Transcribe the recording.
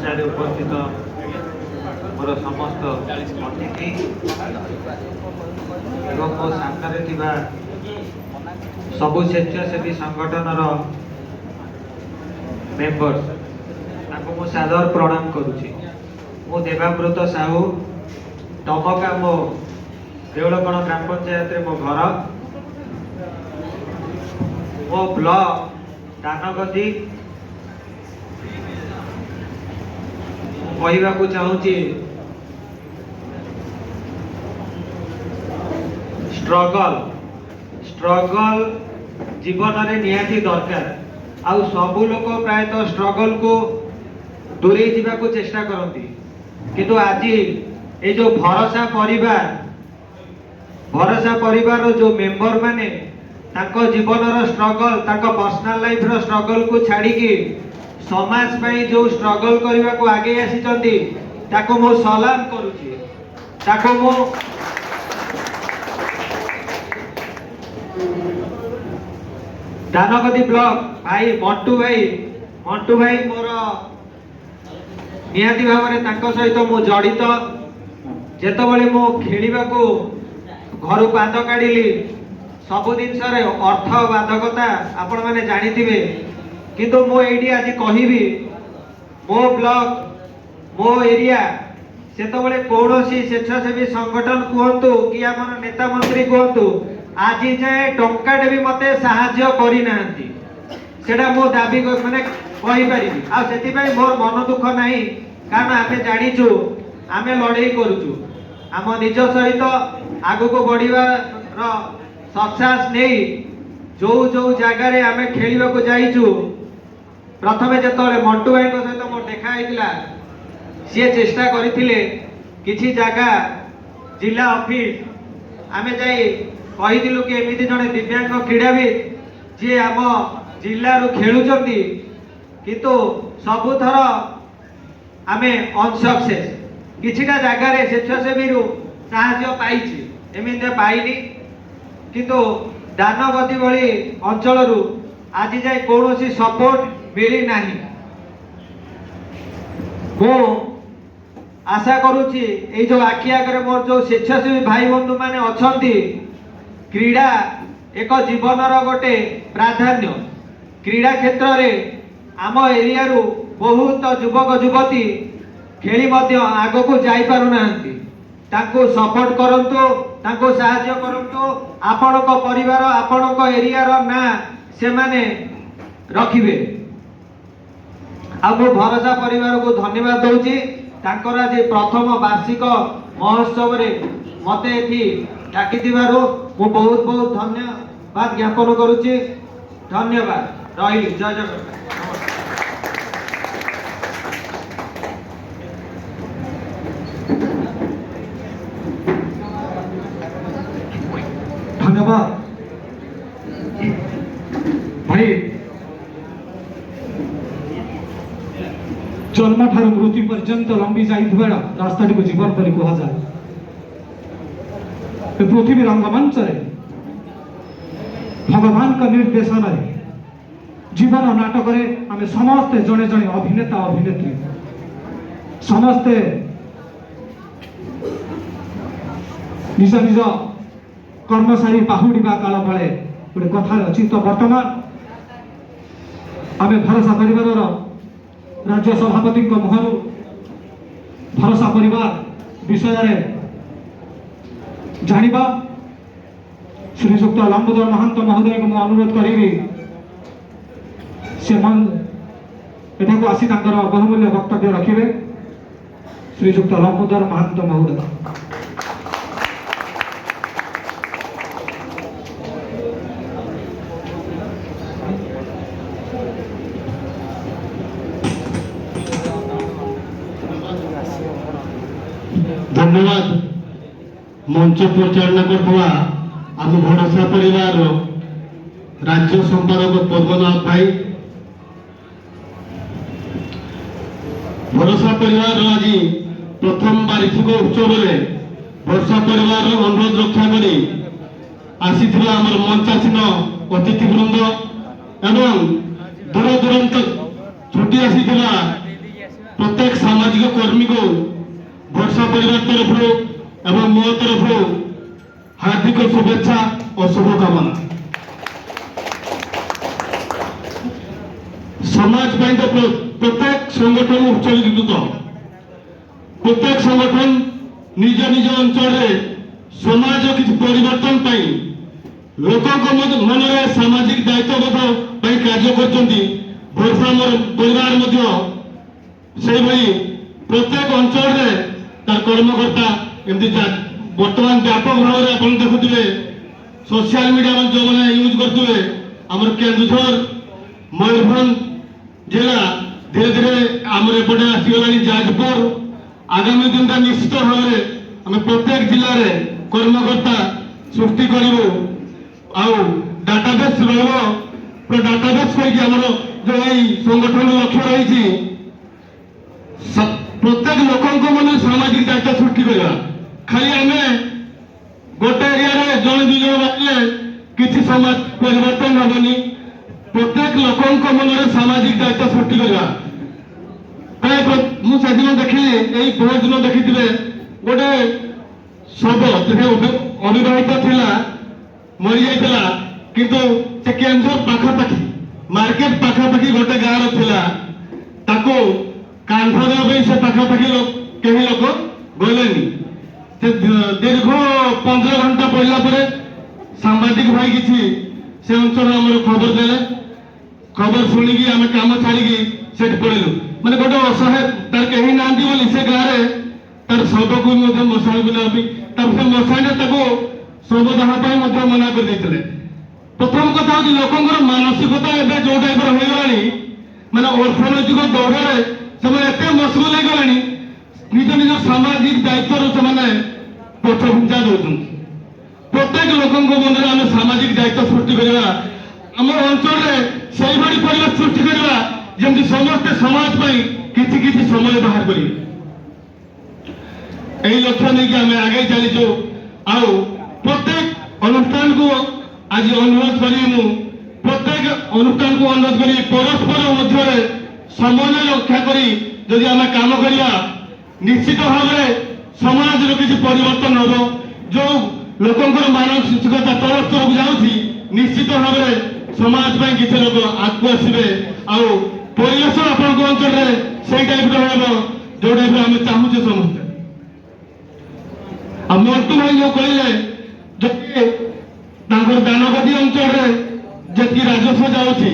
मंचारे उपस्थित मोर समस्त अतिथि एवं मो सामने थिबा सबु स्वेच्छासेवी संगठन मेंबर्स ताको मो सादर प्रणाम करुछि। मो देवाव्रत साहू टमका मो देवलकण ग्राम पंचायत रे मो घर मो ब्लॉक दानगदी कहवा को चाहूँगी स्ट्रगल जीवन में निहाती दरकार आउ सबू लोग प्रायतः स्ट्रगल को दूरे जीवा को चेष्टा करती किंतु आज ये जो भरोसा परिवार जो मेंबर माने ताको जीवन स्ट्रगल ताको पर्सनल लाइफ रो स्ट्रगल को छाड़ी की समाज में जो स्ट्रगल करने को आगे आसी ताको मो सलाम करुची ताको मो दानगदी ब्लॉक भाई मंटू भाई मोर निहाती भाव में ताको सहित मो जड़ित जेतबेले मो खेलिबा को घर पाद काढ़िली सबु जिनस अर्थ बाधकता आपण माने जानिथिबे किंतु मो एडी आज कहिबी मो ब्लॉक मो एरिया सेतबेले कौनसी स्वेच्छासेवी संगठन कहतु कि आम नेता मंत्री कहतु आज जाए टंकाटे भी मते साहाय्य करि नाहंती सेटा मो दाबी माने कहि परिबी आ सेति पई मोर मन दुख नाही कारण आमे जानिचु आमे लड़ाई करूचु आम निज सहित आगु को बढ़िवा रो सक्सेस नहीं जो जो जगह रे आमे खेलिबा को जाइचु प्रथमे जेतले मंटू भाई सहित मोर देखा होता सी चेष्टा करथिले किछि जगह जिला ऑफिस आमे जाई कहिदिलु कि एमिति जने दिव्यांग क्रीड़ाविद जे आम जिल्ला रु खेलुचंती किंतु सबुथर आमे अनसक्सेस किछिटा जगह रे स्वेच्छासेवी रु साहाय्य पाइछि एमिति पाइनी किंतु दानगदी भली अंचल रु आज जाए कौनसी सपोर्ट मिली नहीं। मो आशा करुच्ची ये जो आखि आगे मोर जो स्वेच्छासेवी भाई बंधु माने अछंती क्रीड़ा एक जीवन गोटे प्राधान्य क्रीड़ा क्षेत्र रे आम एरिया रु बहुत युवक युवती खेली मध्य आगो को जाई पारु नाहंती ताको सपोर्ट करंतु ताको सहायता करंतु आपणक परिवार आपणक एरिया रो ना से माने रखिबे आ मो भरोसा परिवार को धन्यवाद दउची तांकर आज प्रथम वार्षिक महोत्सव रे मते एथि डाकी दिबारो मो बहुत बहुत धन्यवाद ज्ञापन करूची। धन्यवाद रहिली जय जगन्नाथ। धन्यवाद भाई जन्म ठार मृत्यु पर्यंत लंबी जाइथिबा रास्ताटी को जीवन पर कहा जाए पृथ्वी रंगमंच रे भगवान का निर्देशन रे जीवन नाटक रे आमे समस्ते जने जने अभिनेता अभिनेत्री समस्ते निज निज कर्मचारी बाहुड़ीबा काल बेले गोटे कथा अच्छी तो बर्तमान आमे भरोसा परिवार राज्य सभापति मुहरु भरोसा परिवार विषय जानिबा श्रीजुक्त लंबोदर महंत महोदय को अनुरोध करी से एठाକୁ आसी तांकर बहुमूल्य वक्तव्य रखिबे। श्रीजुक्त लंबोदर महंत महोदय। धन्यवाद मंच परिचालना करथवा आम भरोसा परिवार राज्य संपादक पद्मनाथ भाई भरोसा परिवार आज प्रथम वार्षिक उत्सव में भरोसा परिवार अनुरोध रक्षा करी आसी मंचासीन अतिथि वृंद एवं दूर दूरांत छुट्टी आसी प्रत्येक सामाजिक कर्मी को वर्षा परिवार तरफ एवं मो तरफ हार्दिक शुभेच्छा और शुभकामना। समाज पाई तो प्रत्येक संगठन उत्सर्गित, प्रत्येक संगठन निज निज अंचल समाज किसी परिवर्तन पाई लोकों मन में सामाजिक दायित्वबोध पाई कार्य करछंती। वर्षा मोर परिवार से भाई प्रत्येक अंचल तार कर्मकर्ता एमती बर्तमान व्यापक भाव में आप देखुए सोशल मीडिया जो मैंने यूज करते आम केन्दुझर मयूरभंज जिला धीरे धीरे आम एपटे आसीगला जाजपुर। आगामी दिन निश्चित भाव में आम प्रत्येक जिले में कर्मकर्ता सृष्टि करूँ डाटाबेस डाटाबेस करके जो संगठन लक्ष्य रही प्रत्येक लोकों मन सामाजिक दायित्व सृष्टि करवा। खाली आम गोटे एरिया जन दुई जन बाहर किसी समाज परिवर्तन हेनी, प्रत्येक लोकों मन में सामाजिक दायित्व सृष्टि करवा। प्राय मुझे देखी यही बहुत दिन देखी गोटे शव अविवाहित थिला मरी जाइला किंतु से केन्दुझर पाखापाखि मार्केट पाखापाखि गोटे गाँव थिला ताको कांध देवा से पाखापाखि कहीं लोक गलेनी। दीर्घ 15 घंटा पड़ला पर सांबादिक भाई किसी से अंचल आम खबर देले, खबर शुणिकी आम कम छाड़ी से पड़ेलु माने गोटे असहाय तार कहीं ना बोली से गाँव तार शव को मशाणी को ना मशाणी शवदाह मना कर देते। प्रथम कथा हूँ लोक मानसिकता एवं जो टाइप होगा माने अर्थनैतिक दौड़े से मशगुल होगा निज निज सामाजिक दायित्व से पछघुंचा दौरान। प्रत्येक लोकों मन में आम सामाजिक दायित्व सृष्टि करवा आम अंचल से परिवेश सृष्टि करवा जमी समस्ते समाज किसी किसी समय बाहर करें। यही लक्ष्य नहीं कि आम आगे चलीचु आ प्रत्येक अनुष्ठान को आज अनुरोध करी प्रत्येक अनुष्ठान को अनुरोध करी परस्पर मध्य समन्वय रक्षा करी जदि आम काम करवा निश्चित भाव में समाज किसी परिवर्तन हम जो लोकंर मानसिकता तल स्तर को जाऊँगी निश्चित भाव में समाज किसी लोग आगे आसवे आवेश आपण अंचल से टाइप जो टाइप आम चाहूचे समस्ते। आ मंटू भाई जो कहले जो दानगदी अंचल जी राजस्व जाऊँगी